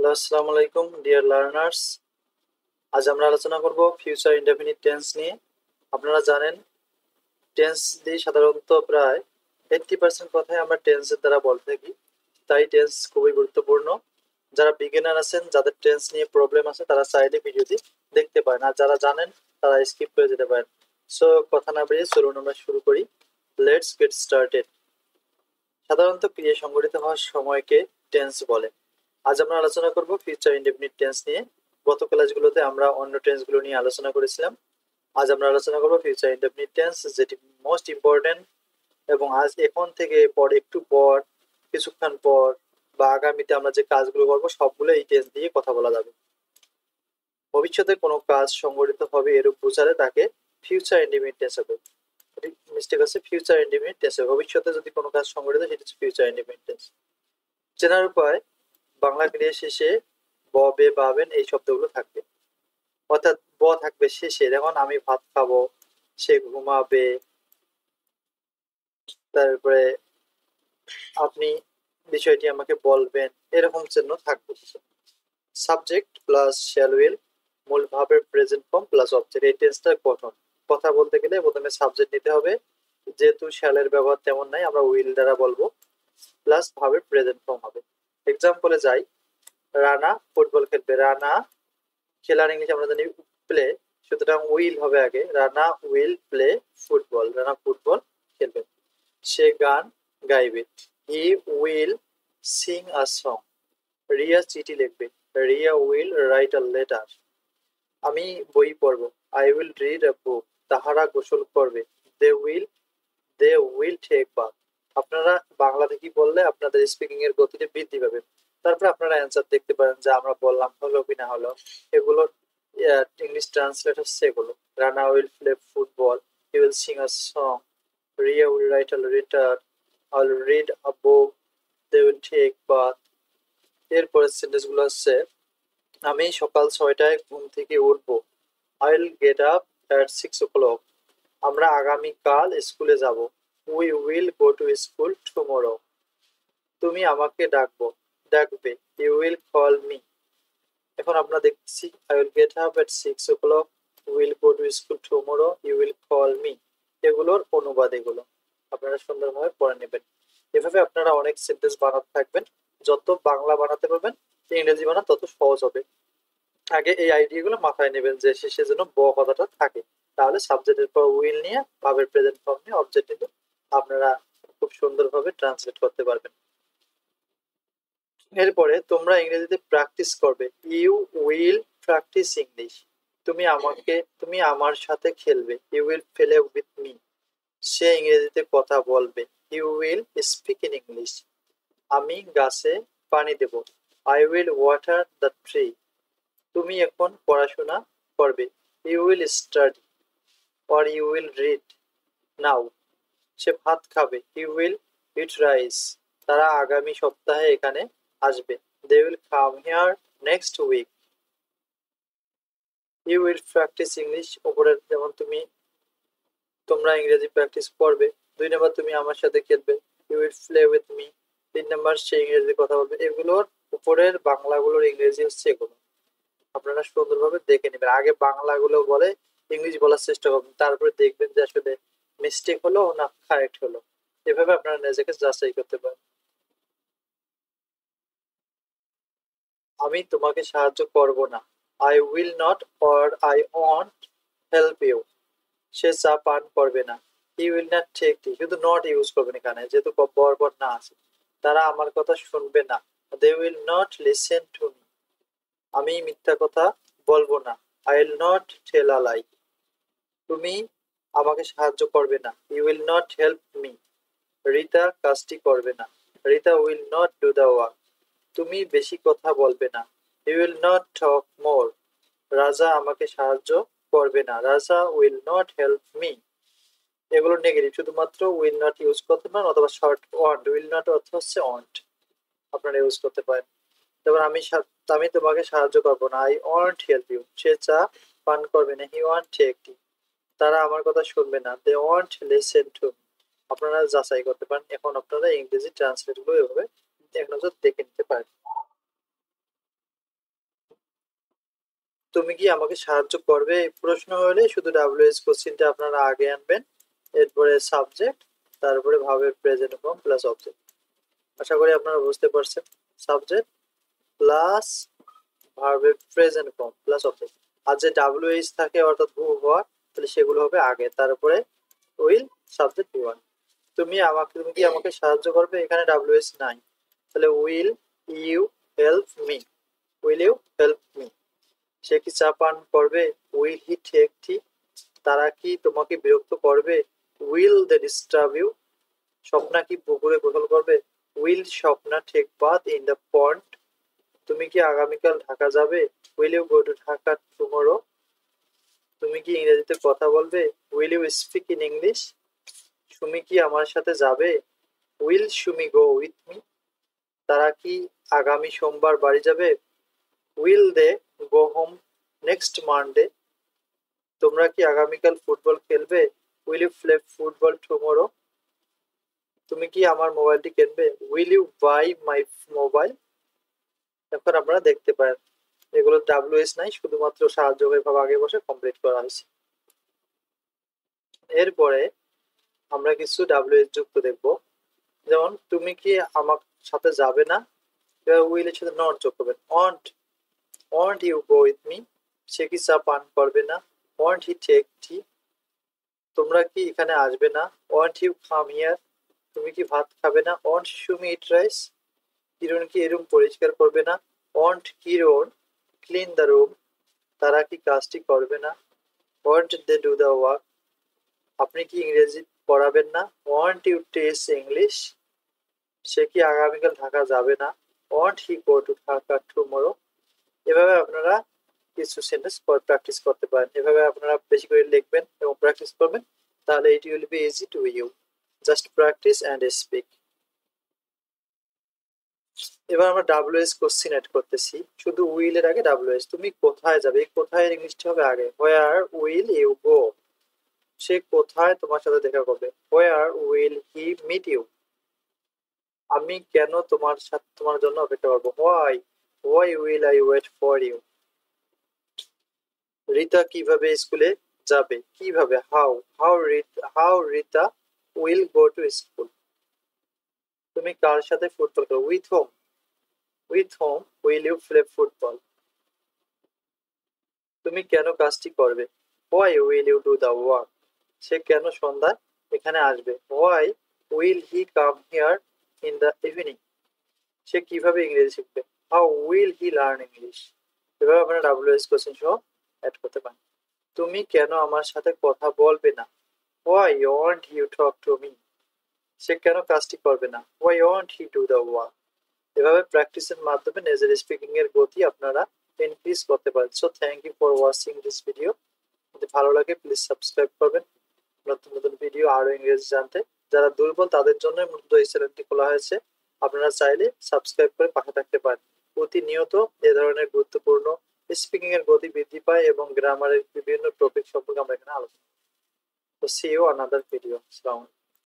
Hello, আসসালামু আলাইকুম dear learners. আজ আমরা আলোচনা করব ফিউচার ইনডেফিনিট টেন্স নিয়ে। আপনারা জানেন টেন্স দিয়ে সাধারণত প্রায় 80% কথাই আমরা টেন্সের দ্বারা বলতে থাকি, তাই টেন্স খুবই গুরুত্বপূর্ণ। যারা বিগিনার আছেন, যাদের টেন্স নিয়ে প্রবলেম আছে, তারা চাইলে ভিডিওটি দেখতে পারেন, আর যারা জানেন তারা স্কিপ করে যেতে পারেন। সো কথা না বেরিয়ে চলুন আমরা শুরু করি। Let's get started. সাধারণত ক্রিয়া সংঘটিত হওয়ার সময়কে টেন্স বলে। আজ আমরা আলোচনা করব ফিউচার ইনডেফিনিট টেন্স নিয়ে। গত ক্লাসগুলোতে আমরা অন্য টেন্সগুলো নিয়ে আলোচনা করেছিলাম। আজ আমরা আলোচনা করব ফিউচার ইনডেফিনিট টেন্স, যেটি মোস্ট ইম্পর্টেন্ট। এবং আজ এখন থেকে একটু পর, কিছুক্ষণ পর বা আগামীতে আমরা যে কাজগুলো করবো সবগুলো এই টেন্স দিয়ে কথা বলা যাবে। ভবিষ্যতে কোনো কাজ সংঘটিত হবে এরূপ বোঝালে তাকে ফিউচার ইনডেফিনিট টেন্স হবে। মিস্টেক আছে, ফিউচার ইনডেফিনিট টেন্স হবে। ভবিষ্যতে যদি কোনো কাজ সংঘটিত হয় সেটা হচ্ছে ফিউচার ইনডেফিনিট টেন্স। চেনার উপায়: বাংলা ক্রিয়া শেষে ব, বে, বাবেন এই শব্দগুলো থাকবে, অর্থাৎ ব থাকবে শেষে, যেমন আমি ভাত খাবো, সে ঘুমাবে, তারপরে আপনি বিষয়টি আমাকে বলবেন, এরকম চিহ্ন থাকবে। সাবজেক্ট প্লাস শ্যাল উইল, মূল ভার্বের প্রেজেন্ট ফর্ম প্লাস অবজেক্ট, এই টেন্সটার গঠন। কথা বলতে গেলে প্রথমে সাবজেক্ট নিতে হবে, যেহেতু শ্যালের ব্যবহার তেমন নাই আমরা উইল দ্বারা বলবো, প্লাস ভার্বের প্রেজেন্ট ফর্ম হবে। এক্সাম্পলে যাই, রানা ফুটবল খেলবে। রানা খেলার ইংলিশ আমরা জানি প্লে, সুতরাং উইল হবে আগে। Rana will play football, Rana football খেলবে। সে গান গাইবে, হি will sing a song. Riya চিঠি লিখবে, Riya will write a letter. আমি বই পড়বো, আই উইল রিড আ বুক। তাহারা গোসল করবে, দে উইল টেক বাথ। আপনারা বাংলাতে কি বললে আপনাদের স্পিকিং এর গতিতে বৃদ্ধি পাবে। তারপরে আপনারা অ্যান্সার দেখতে পারেন যে আমরা বললাম হলো কি না হলো। এগুলোর ইংলিশ ট্রান্সলেট হচ্ছে এগুলো: Rana will play football, he will sing a song, Riya will write a letter, I will read a book, they will take bath. এরপরের সেন্টেন্স গুলো হচ্ছে: আমি সকাল 6টায় ঘুম থেকে উঠবো, I will get up at 6 o'clock। আমরা আগামীকাল স্কুলে যাব, we will go to school tomorrow. তুমি আমাকে ডাকবে, ইউ উইল কল মি। এখন আমরা দেখছি I will get up at 6 o'clock, will go to school tomorrow, you will call me. এগুলোর অনুবাদ এগুলো, আপনারা সুন্দরভাবে পড়ে নেবেন। এভাবে আপনারা অনেক সেন্টেন্স বানাতে থাকবেন। যত বাংলা বানাতে পারবেন, ইংরেজি বানাতে তত সহজ হবে। আগে এই আইডিয়াগুলো মাথায় নেবেন যে শেষে যেন ব কথাটা থাকে, তাহলে সাবজেক্টের পর উইল নিয়ে, ভার্বের প্রেজেন্ট ফর্ম নিয়ে, অবজেক্ট নিয়ে আপনারা খুব সুন্দরভাবে ট্রান্সলেট করতে পারবেন। এরপরে তোমরা ইংরেজিতে প্র্যাকটিস করবে, ইউ উইল প্র্যাকটিস ইংলিশ। তুমি আমার সাথে খেলবে, you will play with me. সে ইংরেজিতে কথা বলবে, you will speak in English. আমি গাছে পানি দেব, I will water the tree. তুমি এখন পড়াশোনা করবে, you will study or you will read now. সে ভাত খাবে, ইউ উইল ইট রাইস। তারা আগামী সপ্তাহে এখানে আসবে, they will come here next week. You will practise English, উপরের যেমন তোমরা ইংরেজি প্র্যাকটিস করবে। 2 নম্বর, তুমি আমার সাথে খেলবে, you will play with me. 3 number, সে ইংরেজি কথা বলবে। এগুলোর উপরের বাংলাগুলোর ইংরেজি হচ্ছে এগুলো, আপনারা সুন্দরভাবে দেখে নেবেন। আগে বাংলাগুলো বলে ইংলিশ বলার চেষ্টা করবেন, তারপরে দেখবেন যে আসলে মিস্টেক হলো না কারেক্ট হলো। এভাবে আপনারা নিজেকে যাচাই করতে পারেন। আমি তোমাকে সাহায্য করব না, I will not or I want help you. সে চা পান করবে না, he will not take tea. শুধু নট ইউজ করবেন এখানে, যেহেতু বরবর না আছে। তারা আমার কথা শুনবে না, they will not listen to me. আমি মিথ্যা কথা বলবো না, I will not tell a lie. তুমি আমাকে সাহায্য করবে না, you will not help me. Rita কাজটি করবে না, Rita will not do the work. তুমি বেশি কথা বলবে না, you will not talk more. Raja আমাকে সাহায্য করবে না, Raja will not help me. এগুলো নেগেটিভ, শুধুমাত্র উইল নট ইউজ করতে পারেন, অথবা শর্ট ওয়ান্ট। উইল নট অর্থ হচ্ছে ওয়ান্ট, আপনারা ইউজ করতে পারেন। যেমন আমি তোমাকে সাহায্য করবো না, আই ওয়ান্ট হেল্প ইউ। সে চা পান করবে না, হি ওয়ান্ট টেক টি। তারা আমার কথা শুনবে না, they want listen to me. আপনারা যাচাই করতে পারেন। এখন আপনারা ইংরেজি ট্রান্সলেট গুলো এভাবে এক নজর দেখে নিতে পারেন। তুমি কি আমাকে সাহায্য করবে এই প্রশ্ন হলে শুধু ডাব্লিউএস কোশ্চেনটা আপনারা আগে আনবেন, এরপরে সাবজেক্ট, তারপরে ভার্বের প্রেজেন্ট ফর্ম প্লাস অবজেক্ট। আশা করি আপনারা বুঝতে পারছেন। সাবজেক্ট প্লাস ভার্বের প্রেজেন্ট ফর্ম প্লাস অবজেক্ট। আর যে ডাব্লিউএইচ থাকে অর্থাৎ হু হোয়াট, তাহলে সেগুলো হবে আগে, তারপরে উইল, সাবজেক্ট ওয়ান। তুমি কি আমাকে সাহায্য করবে, এখানে ডাব্লিউএইচ নাই, তাহলে will you help me, will you help me. সে কি চা পান করবে, উইল হি টেক টি। তারা কি তোমাকে বিরক্ত করবে, will they disturb you. Swapna কি পুকুরে গোসল করবে, will Swapna take bath in the pond. তুমি কি আগামীকাল ঢাকা যাবে, will you go to Dhaka tomorrow. তুমি কি ইংরেজিতে কথা বলবে, will you speak in English. Sumi কি আমার সাথে যাবে, will Sumi go with me. তারা কি আগামী সোমবার বাড়ি যাবে, will they go home next Monday. তোমরা কি আগামীকাল ফুটবল খেলবে, will you play football tomorrow. তুমি কি আমার মোবাইলটি কিনবে, will you buy my mobile. এখন আপনারা দেখতে পারেন এগুলো ডাব্লিউএস নাই, শুধুমাত্র সাহায্যকারী ভাবে আগে বসে কমপ্লিট করা হয়েছে। এরপরে আমরা কিছু ডাব্লিউএস যুক্ত দেখব, যেমন তুমি কি আমার সাথে যাবে না, এবার উইল এর সাথে নট যোগ করবেন, want you go with me. সে কি চা পান করবে না, ওয়ান্ট হি টেক টি। তোমরা কি এখানে আসবে না, ওয়ান্ট ইউ কাম হিয়ার। তুমি কি ভাত খাবে না, want Sumi eat rice. Kiran কি এরুম পরিষ্কার করবে না, want Kiran clean the room. তারা কি কাজটি করবে না, want they do the work. আপনি কি ইংরেজি পড়াবেন না, ওয়ান্ট ইউ টিচ ইংলিশ। সে কি আগামীকাল ঢাকা যাবে না, want he go to Dhaka tomorrow. এভাবে আপনারা কিছু সেন্টেন্স প্র্যাকটিস করতে পারেন। এভাবে আপনারা বেশি করে লিখবেন এবং প্র্যাকটিস করবেন, তাহলে it will be easy to you. Just practice and speak. এবার আমরা ডাব্লিউএস কোশ্চেন এড করতেছি, শুধু উইল এর আগে ডাব্লিউএস। তুমি কোথায় যাবে, এই কোথায় ইংলিশটা হবে আগে, হোয়ার উইল ইউ গো। সে কোথায় তোমার সাথে দেখা করবে, where will he meet you. আমি কেন তোমার জন্য অপেক্ষা করবো, why will I wait for you. Rita কিভাবে স্কুলে যাবে, কিভাবে, how Rita will go to school. তুমি কার সাথে ফুটবল খেলো, with whom will you play football. তুমি কেন কাজটি করবে, why will you do the work. সে কেন সন্ধ্যায় এখানে আসবে, why will he come here in the evening. সে কিভাবে ইংরেজি শিখবে, how will he learn English. এভাবে আপনারা ডাব্লিউএস কোশ্চেন সহ অ্যাড করতে পারেন। তুমি কেন আমার সাথে কথা বলবে না, why want you talk to me. সে কেন কাজটি করবে না, why want he do the work. এভাবে প্র্যাকটিসের মাধ্যমে নিজের স্পিকিং এর গতি আপনারা ইনক্রিজ করতে পারেন। So thank you for watching this video. যদি ভালো লাগে প্লিজ সাবস্ক্রাইব করবেন নতুন নতুন ভিডিও আরো ইংরেজি জানতে। যারা দুর্বল তাদের জন্য মূলত এই চ্যানেলটি খোলা হয়েছে, আপনারা চাইলে সাবস্ক্রাইব করে পাশে থাকতে পারেন। প্রতিনিয়ত এ ধরনের গুরুত্বপূর্ণ স্পিকিং এর গতি বৃদ্ধি পায় এবং গ্রামারের বিভিন্ন টপিক সম্পর্কে আমরা এখানে আলোচনা। তো সি ইউ অ্যানাদার ভিডিও। আসসালামু আলাইকুম।